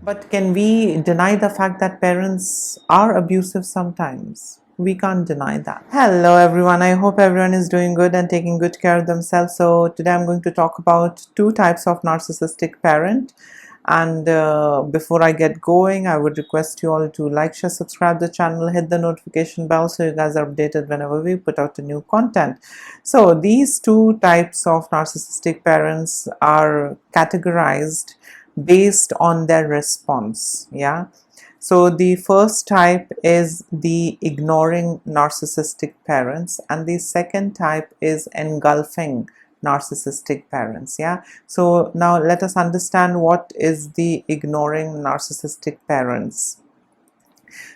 But can we deny the fact that parents are abusive sometimes? We can't deny that. Hello everyone, I hope everyone is doing good and taking good care of themselves. So today I'm going to talk about two types of narcissistic parent. And before I get going, I would request you all to like, share, subscribe the channel, hit the notification bell so you guys are updated whenever we put out a new content. So these two types of narcissistic parents are categorized based on their response. Yeah. So the first type is the ignoring narcissistic parents, and the second type is engulfing narcissistic parents. Yeah. So now let us understand what is the ignoring narcissistic parents.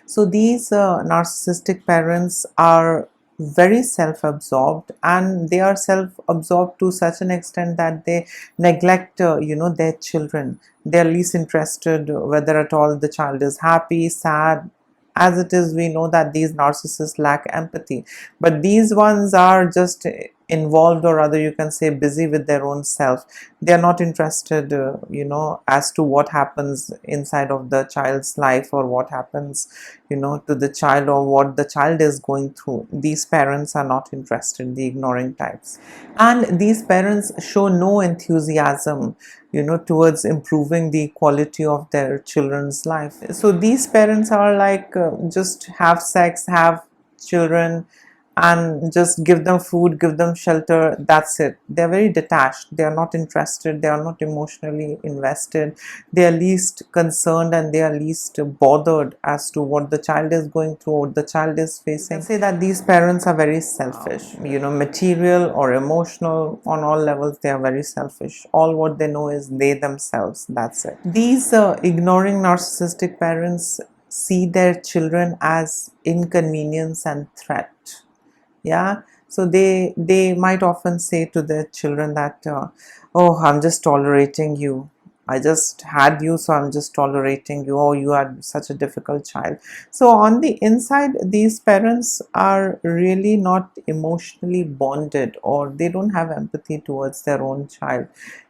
So these narcissistic parents are very self-absorbed, and they are self-absorbed to such an extent that they neglect their children. They are least interested whether at all the child is happy, sad. As it is, we know that these narcissists lack empathy, but these ones are just involved, or rather you can say busy with their own self. They are not interested as to what happens inside of the child's life, or what happens to the child, or what the child is going through. These parents are not interested, the ignoring types. And these parents show no enthusiasm towards improving the quality of their children's life. So these parents are like, just have sex, have children, and just give them food, give them shelter, that's it. They're very detached, they are not interested, they are not emotionally invested, they are least concerned, and they are least bothered as to what the child is going through, what the child is facing. Say that these parents are very selfish, material or emotional, on all levels they are very selfish. All what they know is they themselves, that's it. These ignoring narcissistic parents see their children as inconvenience and threat. Yeah. So they might often say to their children that oh, I'm just tolerating you, I just had you, so I'm just tolerating you. Oh, you are such a difficult child. So on the inside, these parents are really not emotionally bonded, or they don't have empathy towards their own child.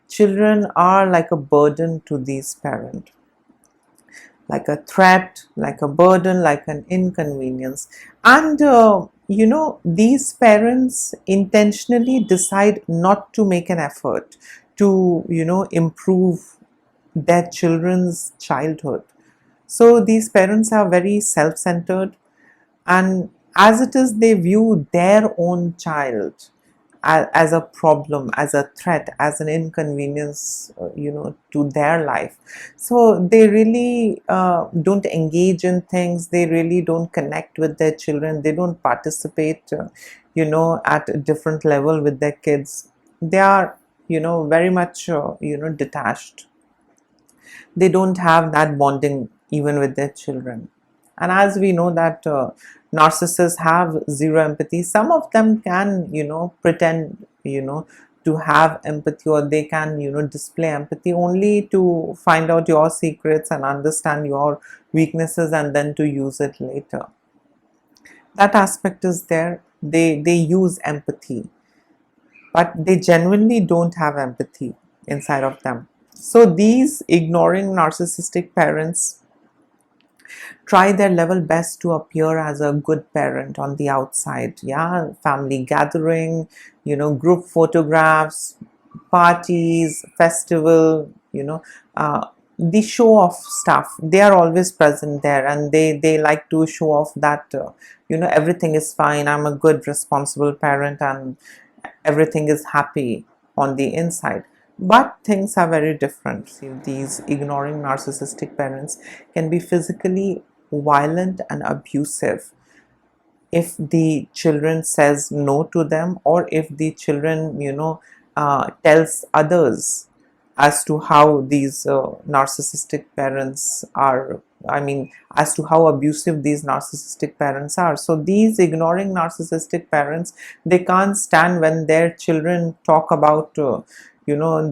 Children are like a burden to these parents, like a threat, like a burden, like an inconvenience. And these parents intentionally decide not to make an effort to improve their children's childhood. So these parents are very self-centered, and as it is, they view their own child as a problem, as a threat, as an inconvenience, to their life. So they really don't engage in things, they really don't connect with their children, they don't participate at a different level with their kids. They are very much detached. They don't have that bonding even with their children. And as we know that narcissists have zero empathy, some of them can pretend to have empathy, or they can display empathy only to find out your secrets and understand your weaknesses, and then to use it later. That aspect is there. They use empathy, but they genuinely don't have empathy inside of them. So these ignoring narcissistic parents try their level best to appear as a good parent on the outside. Yeah, family gathering, group photographs, parties, festival, the show off stuff, they are always present there, and they like to show off that everything is fine, I'm a good responsible parent, and everything is happy on the inside. But things are very different. See, these ignoring narcissistic parents can be physically violent and abusive if the children says no to them, or if the children tells others as to how these narcissistic parents are, I mean, as to how abusive these narcissistic parents are. So these ignoring narcissistic parents, they can't stand when their children talk about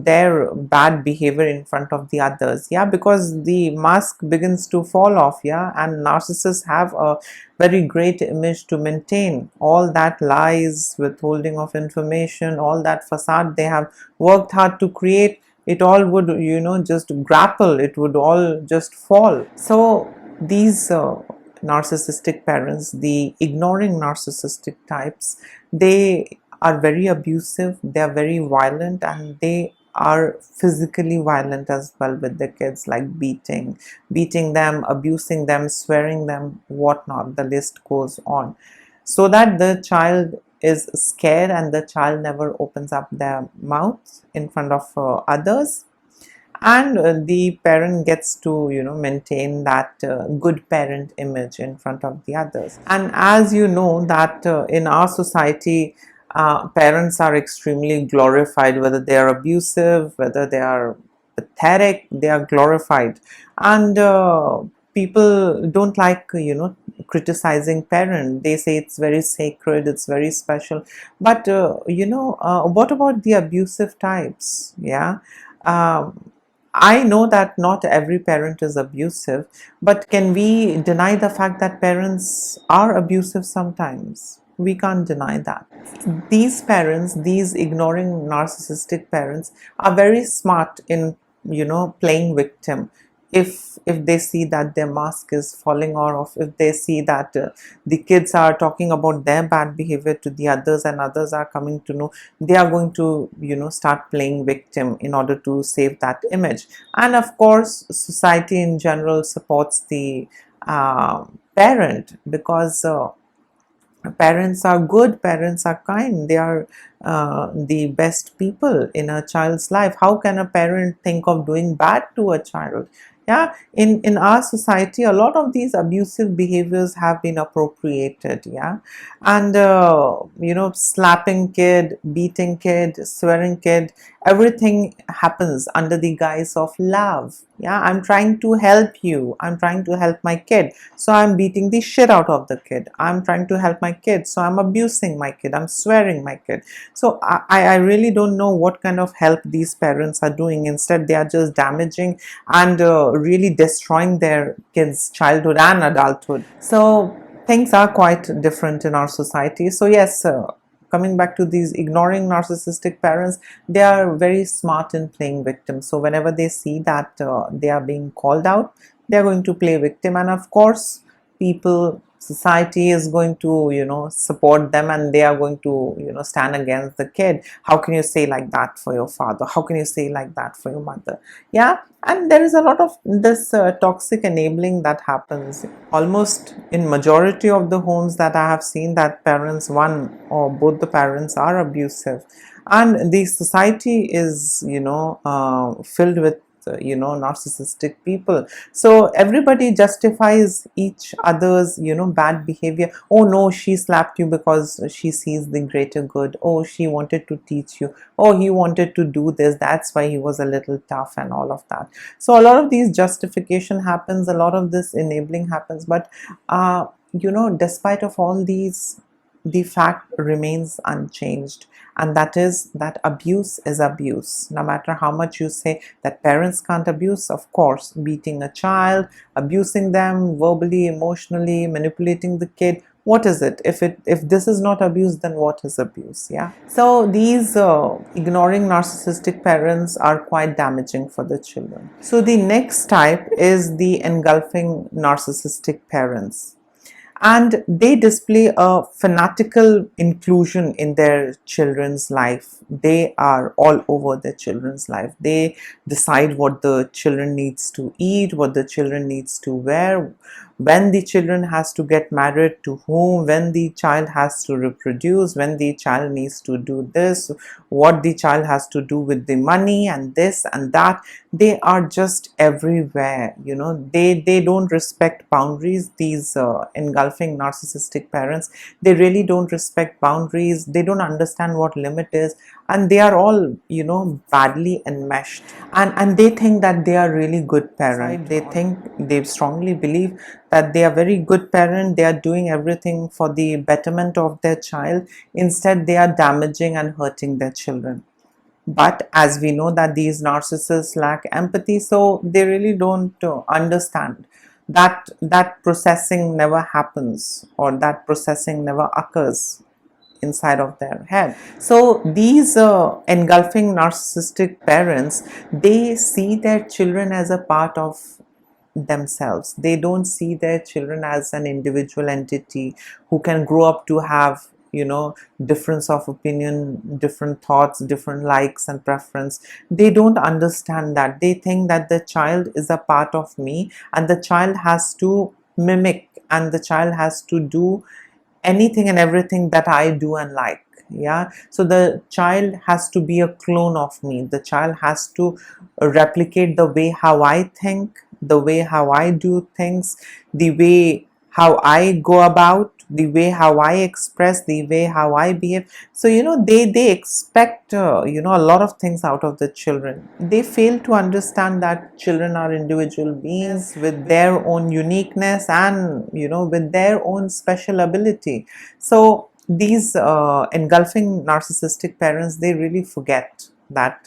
their bad behavior in front of the others. Yeah, because the mask begins to fall off. Yeah, and narcissists have a very great image to maintain. All that lies, withholding of information, all that facade they have worked hard to create, it all would, just grapple, it would all just fall. So these narcissistic parents, the ignoring narcissistic types, they are very abusive, they are very violent, and they are physically violent as well with the kids, like beating them, abusing them, swearing them, whatnot. The list goes on, so that the child is scared and the child never opens up their mouth in front of others, and the parent gets to, maintain that good parent image in front of the others. And as you know that in our society, parents are extremely glorified, whether they are abusive, whether they are pathetic, they are glorified. And people don't like, criticizing parent. They say it's very sacred, it's very special. But what about the abusive types? Yeah. I know that not every parent is abusive, but can we deny the fact that parents are abusive sometimes? We can't deny that. These parents, these ignoring narcissistic parents, are very smart in, playing victim. If they see that their mask is falling off, if they see that the kids are talking about their bad behavior to the others and others are coming to know, they are going to, start playing victim in order to save that image. And of course society in general supports the parent, because parents are good, parents are kind, they are the best people in a child's life. How can a parent think of doing bad to a child? Yeah, in our society a lot of these abusive behaviors have been appropriated. Yeah, and slapping kid, beating kid, swearing kid, everything happens under the guise of love. Yeah, I'm trying to help you, I'm trying to help my kid, so I'm beating the shit out of the kid. I'm trying to help my kid, so I'm abusing my kid, I'm swearing my kid. So I really don't know what kind of help these parents are doing. Instead they are just damaging and really destroying their kids' childhood and adulthood. So things are quite different in our society. So yes, coming back to these ignoring narcissistic parents, they are very smart in playing victim. So whenever they see that they are being called out, they are going to play victim. And of course people, society is going to, support them, and they are going to, stand against the kid. How can you say like that for your father? How can you say like that for your mother? Yeah. And there is a lot of this toxic enabling that happens almost in majority of the homes that I have seen, that parents, one or both the parents, are abusive. And the society is, filled with narcissistic people. So everybody justifies each other's, bad behavior. Oh no, she slapped you because she sees the greater good. Oh, she wanted to teach you. Oh, he wanted to do this, that's why he was a little tough, and all of that. So a lot of these justification happens, a lot of this enabling happens. But despite of all these, the fact remains unchanged, and that is that abuse is abuse. No matter how much you say that parents can't abuse, of course, beating a child, abusing them verbally, emotionally, manipulating the kid, what is it? If this is not abuse, then what is abuse? Yeah. So these ignoring narcissistic parents are quite damaging for the children. So the next type is the engulfing narcissistic parents, and they display a fanatical inclusion in their children's life. They are all over their children's life. They decide what the children needs to eat, what the children needs to wear, when the children has to get married to whom, when the child has to reproduce, when the child needs to do this, what the child has to do with the money, and this and that. They are just everywhere. They don't respect boundaries. These engulfing narcissistic parents, they really don't respect boundaries. They don't understand what limit is, and they are all, badly enmeshed, and they think that they are really good parents. They think, they strongly believe that they are very good parent, they are doing everything for the betterment of their child. Instead they are damaging and hurting their children. But as we know that these narcissists lack empathy, so they really don't understand that processing never happens, or that processing never occurs inside of their head. So these engulfing narcissistic parents, they see their children as a part of themselves. They don't see their children as an individual entity who can grow up to have, difference of opinion, different thoughts, different likes and preference. They don't understand that. They think that the child is a part of me and the child has to mimic, and the child has to do anything and everything that I do and like. Yeah, so the child has to be a clone of me. The child has to replicate the way how I think, the way how I do things, the way how I go about, the way how I express, the way how I behave. So they expect a lot of things out of the children. They fail to understand that children are individual beings with their own uniqueness and with their own special ability. So these engulfing narcissistic parents, they really forget that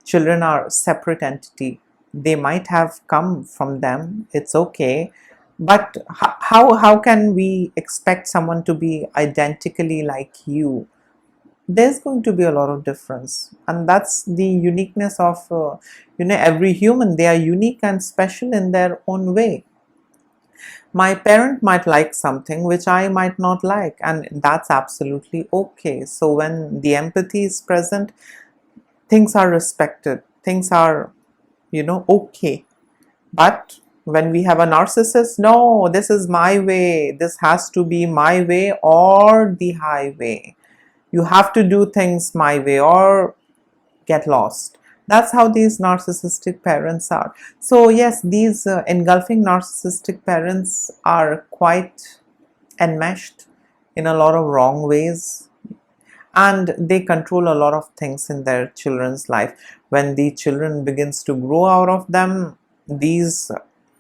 children are separate entity. They might have come from them, it's okay, but how can we expect someone to be identically like you? There's going to be a lot of difference, and that's the uniqueness of every human. They are unique and special in their own way. My parent might like something which I might not like, and that's absolutely okay. So when the empathy is present, things are respected, things are okay. But when we have a narcissist, no, this is my way, this has to be my way or the highway. You have to do things my way or get lost. That's how these narcissistic parents are. So yes, these engulfing narcissistic parents are quite enmeshed in a lot of wrong ways, and they control a lot of things in their children's life. When the children begins to grow out of them, these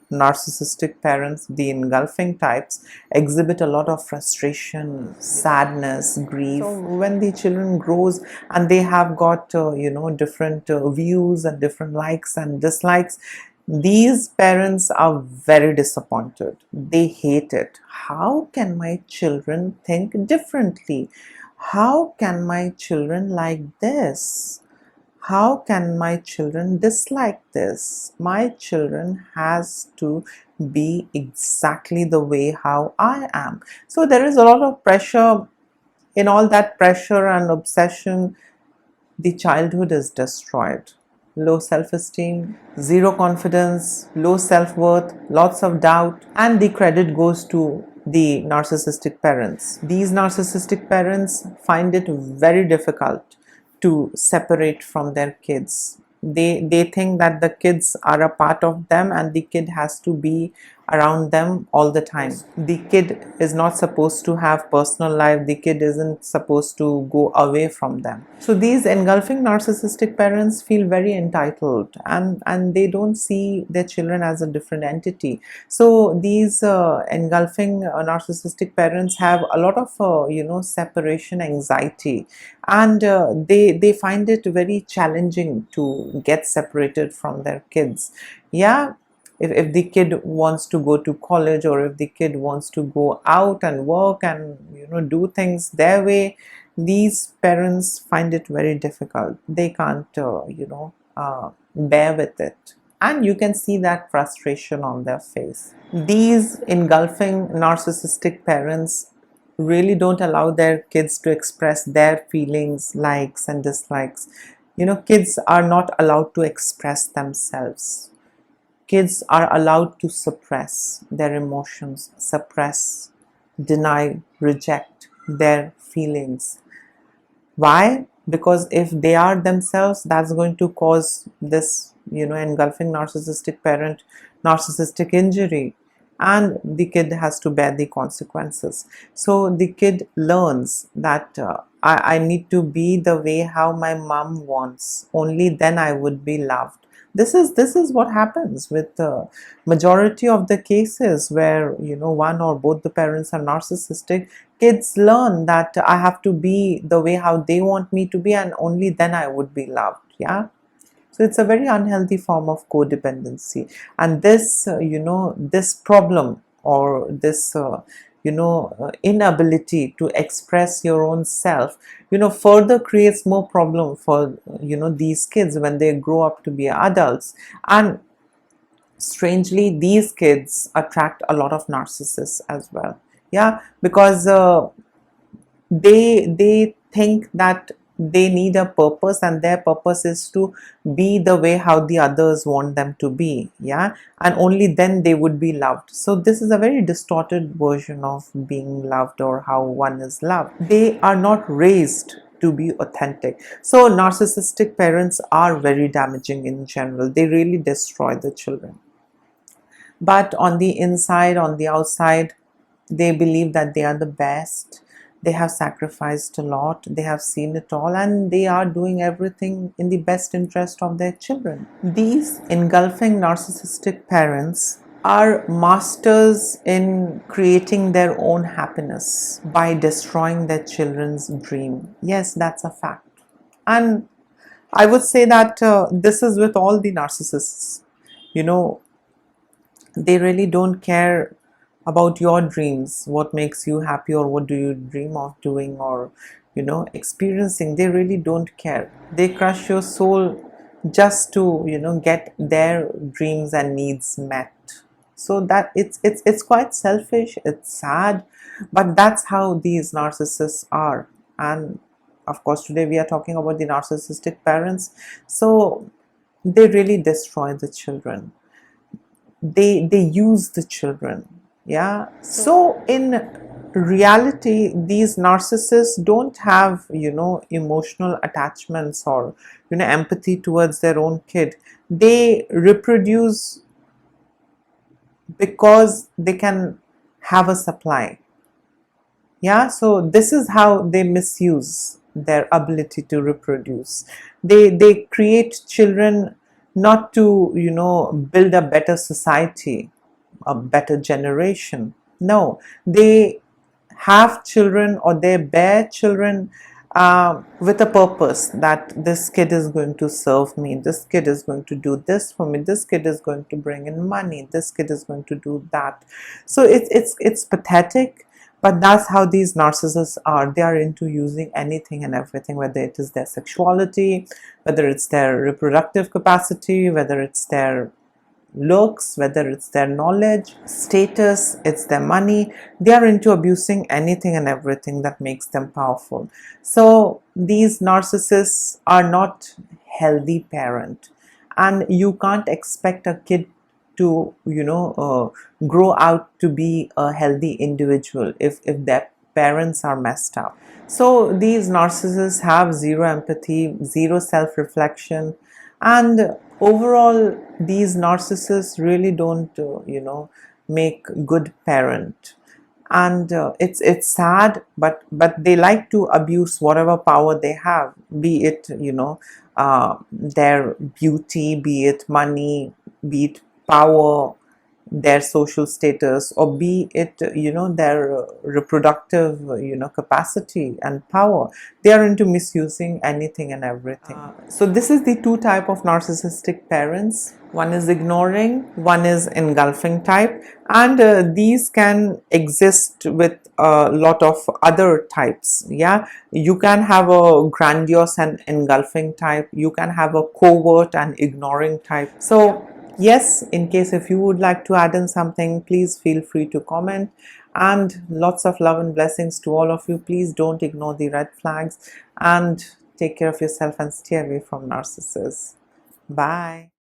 narcissistic parents, the engulfing types, exhibit a lot of frustration, sadness, grief. So when the children grows and they have got different views and different likes and dislikes, these parents are very disappointed. They hate it. How can my children think differently? How can my children like this? How can my children dislike this? My children has to be exactly the way how I am. So there is a lot of pressure. In all that pressure and obsession, the childhood is destroyed. Low self-esteem, zero confidence, low self-worth, lots of doubt, and the credit goes to the narcissistic parents. These narcissistic parents find it very difficult to separate from their kids. They think that the kids are a part of them and the kid has to be around them all the time. The kid is not supposed to have personal life. The kid isn't supposed to go away from them. So these engulfing narcissistic parents feel very entitled, and they don't see their children as a different entity. So these engulfing narcissistic parents have a lot of separation anxiety, and they find it very challenging to get separated from their kids. Yeah, if the kid wants to go to college, or if the kid wants to go out and work and do things their way, these parents find it very difficult. They can't bear with it, and you can see that frustration on their face. These engulfing narcissistic parents really don't allow their kids to express their feelings, likes and dislikes. Kids are not allowed to express themselves. Kids are allowed to suppress their emotions, suppress, deny, reject their feelings. Why? Because if they are themselves, that's going to cause this, engulfing narcissistic parent narcissistic injury, and the kid has to bear the consequences. So the kid learns that I need to be the way how my mom wants. Only then I would be loved. This is what happens with the majority of the cases where one or both the parents are narcissistic. Kids learn that I have to be the way how they want me to be, and only then I would be loved. Yeah. So it's a very unhealthy form of codependency, and this this problem, or this inability to express your own self, further creates more problem for, these kids when they grow up to be adults. And strangely, these kids attract a lot of narcissists as well. Yeah, because they think that they need a purpose, and their purpose is to be the way how the others want them to be. Yeah, and only then they would be loved. So this is a very distorted version of being loved, or how one is loved. They are not raised to be authentic. So narcissistic parents are very damaging in general. They really destroy the children. But on the inside, on the outside, they believe that they are the best. They have sacrificed a lot, they have seen it all, and they are doing everything in the best interest of their children. These engulfing narcissistic parents are masters in creating their own happiness by destroying their children's dream. Yes, that's a fact. And I would say that this is with all the narcissists. You know, they really don't care about your dreams, what makes you happy, or what do you dream of doing, or experiencing. They really don't care. They crush your soul just to get their dreams and needs met. So that it's quite selfish, it's sad, but that's how these narcissists are. And of course, today we are talking about the narcissistic parents. So they really destroy the children. They use the children. Yeah, so in reality, these narcissists don't have emotional attachments, or empathy towards their own kid. They reproduce because they can have a supply. Yeah, so this is how they misuse their ability to reproduce. They create children not to build a better society, a better generation. No, they have children, or they bear children with a purpose, that this kid is going to serve me, this kid is going to do this for me, this kid is going to bring in money, this kid is going to do that. So it's pathetic, but that's how these narcissists are. They are into using anything and everything, whether it is their sexuality, whether it's their reproductive capacity, whether it's their looks, whether it's their knowledge, status, it's their money. They are into abusing anything and everything that makes them powerful. So these narcissists are not healthy parent, and you can't expect a kid to grow out to be a healthy individual if their parents are messed up. So these narcissists have zero empathy, zero self-reflection, and overall these narcissists really don't make good parent. And it's sad, but they like to abuse whatever power they have, be it their beauty, be it money, be it power, their social status, or be it their reproductive capacity and power. They are into misusing anything and everything. So this is the two type of narcissistic parents. One is ignoring, one is engulfing type, and these can exist with a lot of other types. Yeah, you can have a grandiose and engulfing type, you can have a covert and ignoring type. So yes, in case if you would like to add in something, please feel free to comment. And lots of love and blessings to all of you. Please don't ignore the red flags, and take care of yourself and stay away from narcissists. Bye.